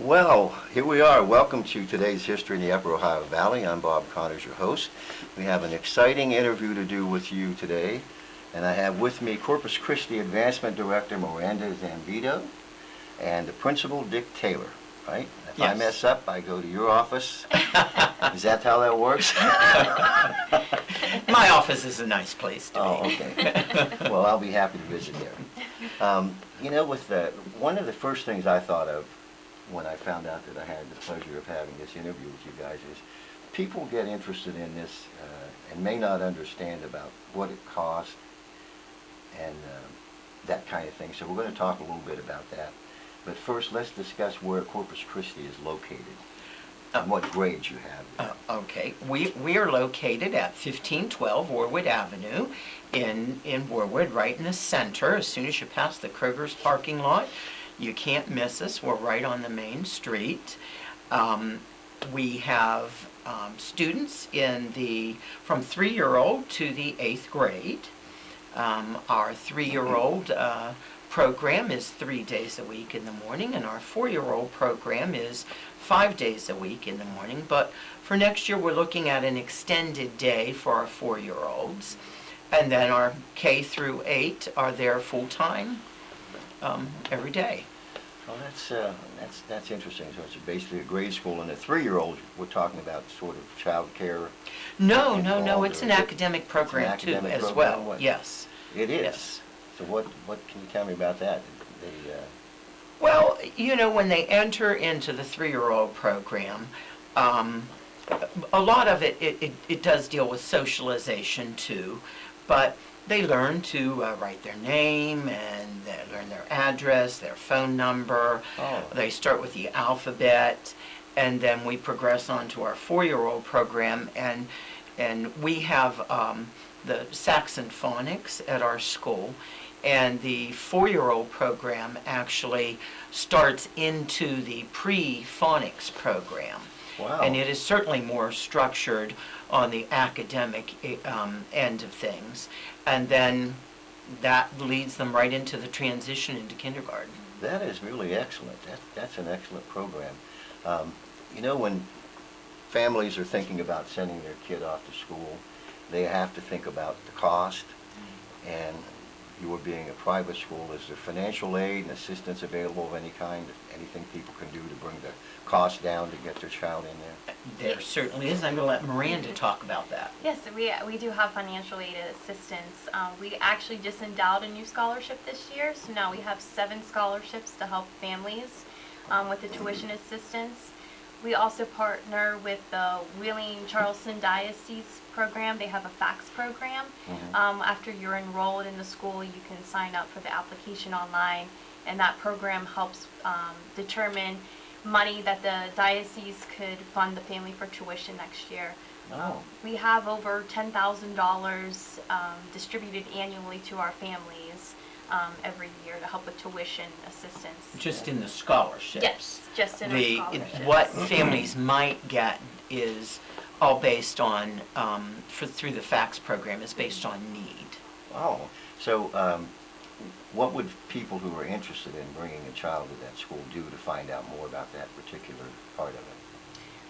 Well, here we are. Welcome to today's History in the Upper Ohio Valley. I'm Bob Connors, your host. We have an exciting interview to do with you today, and I have with me Corpus Christi Advancement Director Miranda Zambito and the Principal Dick Taylor, right? If I mess up, I go to your office. Is that how that works? My office is a nice place to be. Oh, okay. Well, I'll be happy to visit there. You know, one of the first things I thought of when I found out that I had the pleasure of having this interview with you guys is people get interested in this and may not understand about what it costs and that kind of thing. So we're going to talk a little bit about that. But first, let's discuss where Corpus Christi is located and what grades you have there. Okay. We are located at 1512 Warwood Avenue in Warwood, right in the center. As soon as you pass the Kroger's parking lot, you can't miss us. We're right on the main street. We have students from 3-year-old to the 8th grade. Our 3-year-old program is 3 days a week in the morning, and our 4-year-old program is 5 days a week in the morning. But for next year, we're looking at an extended day for our 4-year-olds. And then our K through 8 are there full-time every day. Well, that's interesting. So it's basically a grade school, and the 3-year-olds, we're talking about sort of child care. No. It's an academic program too, as well. Yes. It is. Yes. So what can you tell me about that? Well, you know, when they enter into the 3-year-old program, a lot of it does deal with socialization too, but they learn to write their name, and they learn their address, their phone number. Oh. They start with the alphabet, and then we progress on to our 4-year-old program, and we have the Saxon Phonics at our school, and the 4-year-old program actually starts into the pre-phonics program. Wow. And it is certainly more structured on the academic end of things. And then that leads them right into the transition into kindergarten. That is really excellent. That's an excellent program. You know, when families are thinking about sending their kid off to school, they have to think about the cost. And you are being a private school, is there financial aid and assistance available of any kind? Anything people can do to bring the cost down to get their child in there? There certainly is. I'm going to let Miranda talk about that. Yes, we do have financial aid assistance. We actually just endowed a new scholarship this year, so now we have 7 scholarships to help families with the tuition assistance. We also partner with the Wheeling-Charleston Diocese program. They have a fax program. Mm-hmm. After you're enrolled in the school, you can sign up for the application online, and that program helps determine money that the diocese could fund the family for tuition next year. Oh. We have over $10,000 distributed annually to our families every year to help with tuition assistance. Just in the scholarships. Yes, just in our scholarships. What families might get is all based on, through the fax program, is based on need. Oh, so what would people who are interested in bringing a child to that school do to find out more about that particular part of it?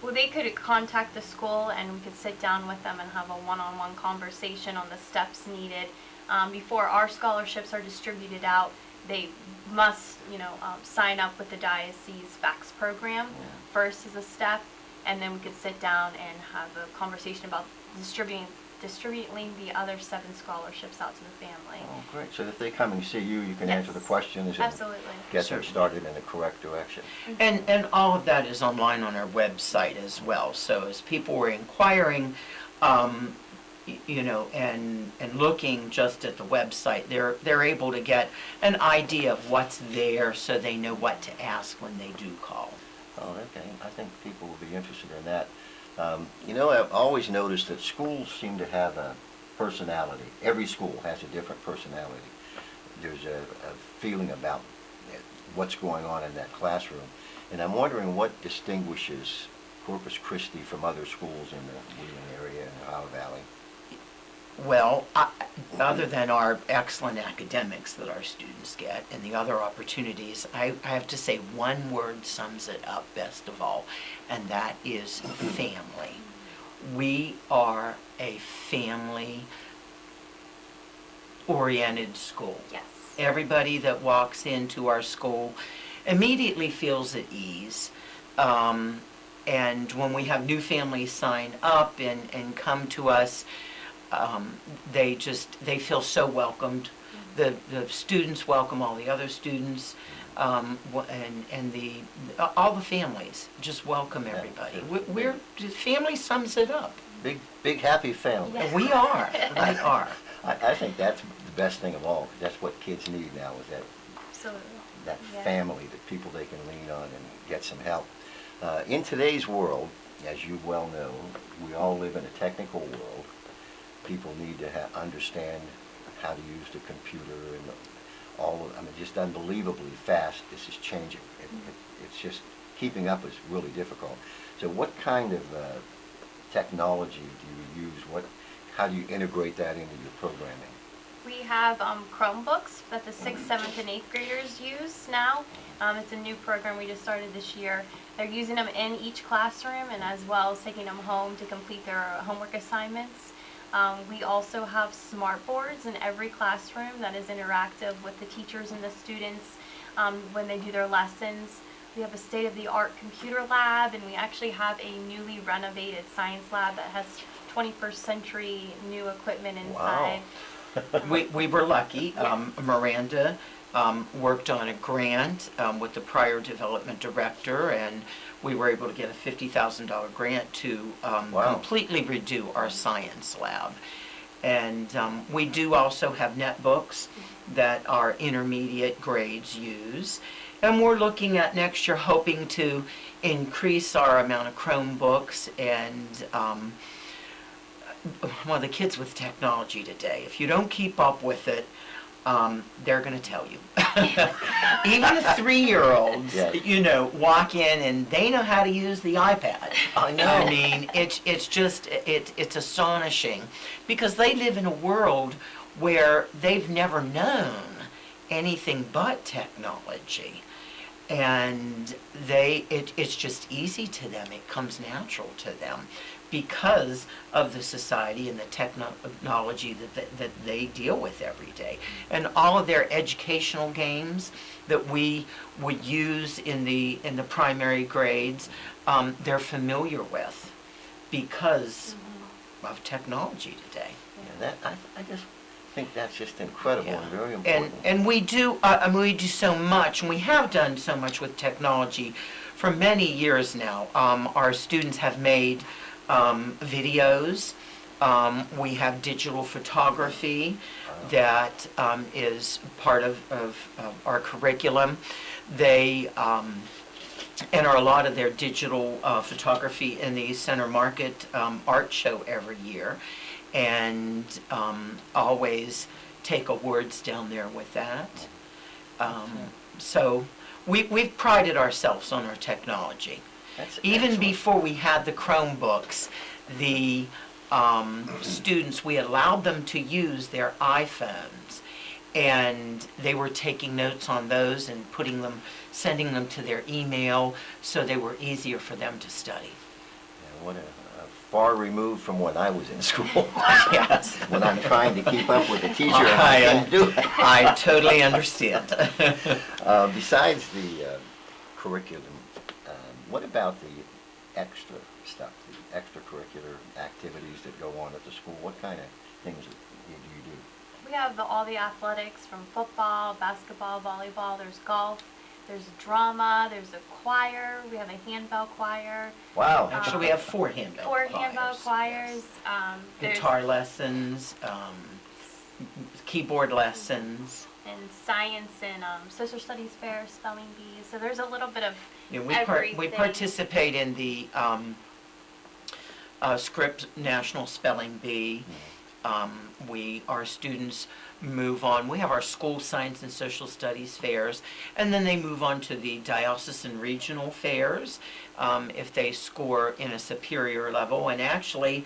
Well, they could contact the school, and we could sit down with them and have a one-on-one conversation on the steps needed. Before our scholarships are distributed out, they must, sign up with the diocese fax program first as a step, and then we could sit down and have a conversation about distributing the other 7 scholarships out to the family. Oh, great. So if they come and see you, you can answer the questions and absolutely get them started in the correct direction. Mm-hmm. And all of that is online on our website as well. So as people were inquiring, and looking just at the website, they're able to get an idea of what's there, so they know what to ask when they do call. Oh, okay. I think people will be interested in that. I've always noticed that schools seem to have a personality. Every school has a different personality. There's a feeling about what's going on in that classroom. And I'm wondering what distinguishes Corpus Christi from other schools in the Wheeling area and the Ohio Valley. Well, other than our excellent academics that our students get and the other opportunities, I have to say one word sums it up best of all, and that is family. We are a family-oriented school. Yes. Everybody that walks into our school immediately feels at ease. And when we have new families sign up and come to us, they feel so welcomed. The students welcome all the other students, and all the families just welcome everybody. The family sums it up. Big happy family. Yes. We are. I think that's the best thing of all. That's what kids need now, is Absolutely. that Yeah. family, that people they can lean on and get some help. In today's world, as you well know, we all live in a technical world. People need to understand how to use the computer and just unbelievably fast this is changing. It's just keeping up is really difficult. So what kind of technology do you use? How do you integrate that into your programming? We have Chromebooks that the 6th, 7th, and 8th graders use now. It's a new program we just started this year. They're using them in each classroom and as well as taking them home to complete their homework assignments. We also have smart boards in every classroom that is interactive with the teachers and the students when they do their lessons. We have a state-of-the-art computer lab, and we actually have a newly renovated science lab that has 21st century new equipment inside. We were lucky. Yes. Miranda worked on a grant with the prior development director, and we were able to get a $50,000 grant to completely redo our science lab. And we do also have netbooks that our intermediate grades use. And we're looking at next year hoping to increase our amount of Chromebooks and well, the kids with technology today, if you don't keep up with it, they're going to tell you. Even the 3-year-olds, Yeah. walk in and they know how to use the iPad. I know. I mean, it's astonishing because they live in a world where they've never known anything but technology. And it's just easy to them. It comes natural to them because of the society and the technology that they deal with every day. And all of their educational games that we would use in the primary grades, they're familiar with because of technology today. Yeah, I just think that's just incredible and very important. And we do, we do so much, and we have done so much with technology for many years now. Our students have made videos. We have digital photography that is part of our curriculum. They enter a lot of their digital photography in the Center Market art show every year, and always take awards down there with that. So we've prided ourselves on our technology. That's Even excellent. before we had the Chromebooks, the students, we allowed them to use their iPhones, and they were taking notes on those and sending them to their email, so they were easier for them to study. Yeah, what a far removed from when I was in school. Yes. When I'm trying to keep up with the teacher and I can't do it. I totally understand. Besides the curriculum, what about the extra stuff, the extracurricular activities that go on at the school? What kind of things do you do? We have all the athletics from football, basketball, volleyball, there's golf, there's drama, there's a choir, we have a handbell choir. Wow. Actually, we have 4 handbell Four choirs. handbell choirs. There's- Guitar lessons, keyboard lessons. and science and social studies fair, spelling bees. So there's a little bit of Yeah, we everything. participate in the Scripps National Spelling Bee. Our students move on. We have our school science and social studies fairs, and then they move on to the diocesan regional fairs if they score in a superior level. And actually,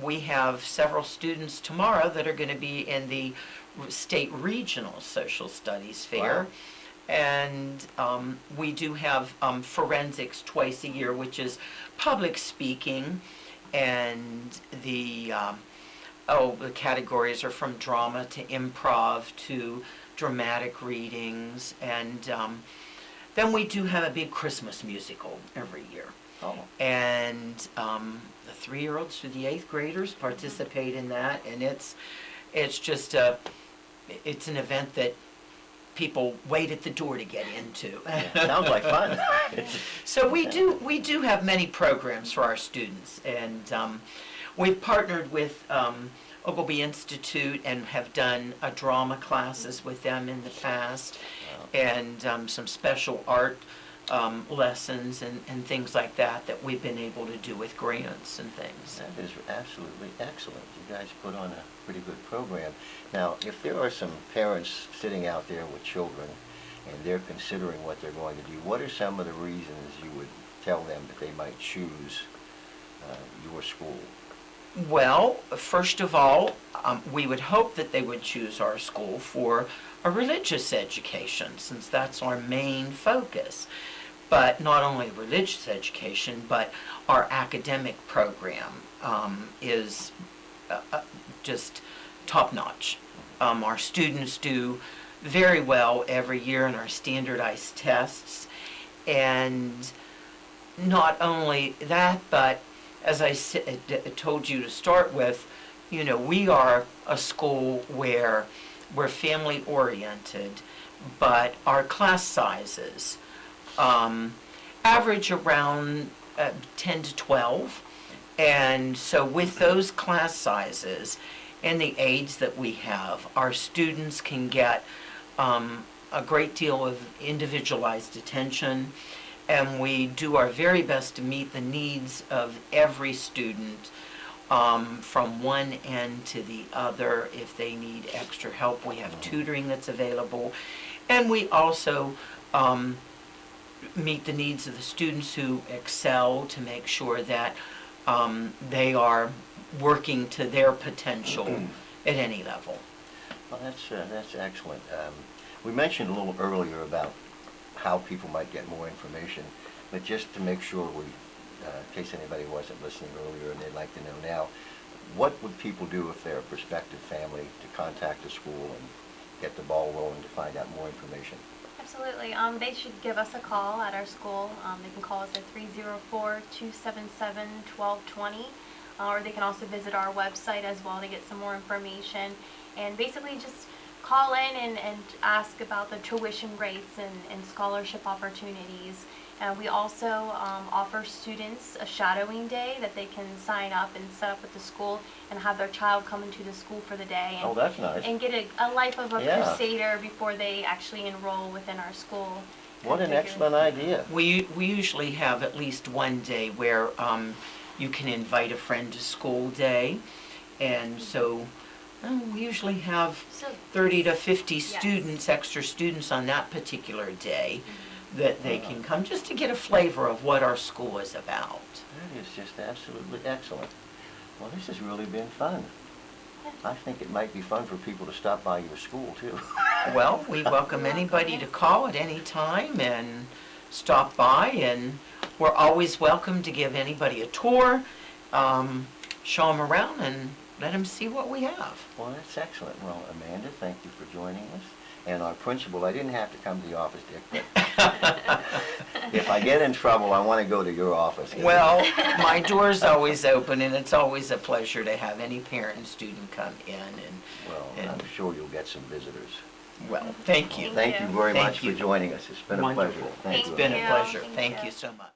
We have several students tomorrow that are going to be in the state regional social studies fair. Wow. And we do have forensics twice a year, which is public speaking, and the categories are from drama to improv to dramatic readings, and then we do have a big Christmas musical every year. Oh, And the 3-year-olds through the 8th graders participate in that, and it's just it's an event that people wait at the door to get into. yeah, sounds like fun. So we do have many programs for our students, and we've partnered with Ogilvy Institute and have done drama classes with them in the past, and some special art lessons and things like that we've been able to do with grants and things. That is absolutely excellent. You guys put on a pretty good program. Now, if there are some parents sitting out there with children and they're considering what they're going to do, what are some of the reasons you would tell them that they might choose your school? Well, first of all, we would hope that they would choose our school for a religious education, since that's our main focus. But not only religious education, but our academic program is just top-notch. Our students do very well every year in our standardized tests. And not only that, but as I told you to start with, you know, we are a school where we're family-oriented, but our class sizes average around 10 to 12. And so with those class sizes and the aids that we have, our students can get a great deal of individualized attention, and we do our very best to meet the needs of every student from one end to the other. If they need extra help, we have tutoring that's available, and we also meet the needs of the students who excel to make sure that they are working to their potential at any level. Well, that's excellent. We mentioned a little earlier about how people might get more information, but just to make sure in case anybody wasn't listening earlier and they'd like to know now, what would people do if they're a prospective family to contact the school and get the ball rolling to find out more information? Absolutely. They should give us a call at our school. They can call us at 304-277-1220, or they can also visit our website as well to get some more information. And basically just call in and ask about the tuition rates and scholarship opportunities. We also offer students a shadowing day that they can sign up and set up with the school and have their child come into the school for the day. And, Oh, that's nice. And get a life of a Yeah. crusader before they actually enroll within our school. What an excellent idea. We usually have at least one day where you can invite a friend to school day, and so we usually have So 30 to 50 Yes. students, extra students on that particular day that they can come just to get a flavor of what our school is about. That is just absolutely excellent. Well, this has really been fun. I think it might be fun for people to stop by your school, too. Well, we welcome anybody to call at any time and stop by, and we're always welcome to give anybody a tour, show them around, and let them see what we have. Well, that's excellent. Well, Amanda, thank you for joining us. And our principal, I didn't have to come to the office, Dick, but if I get in trouble, I want to go to your office. Well, my door's always open, and it's always a pleasure to have any parent and student come in. Well, and I'm sure you'll get some visitors. well, thank you. Thank you very Thank much you. for joining us. It's been a Wonderful. pleasure. Thank It's you. been a you. pleasure. Thank Thank you. you so much.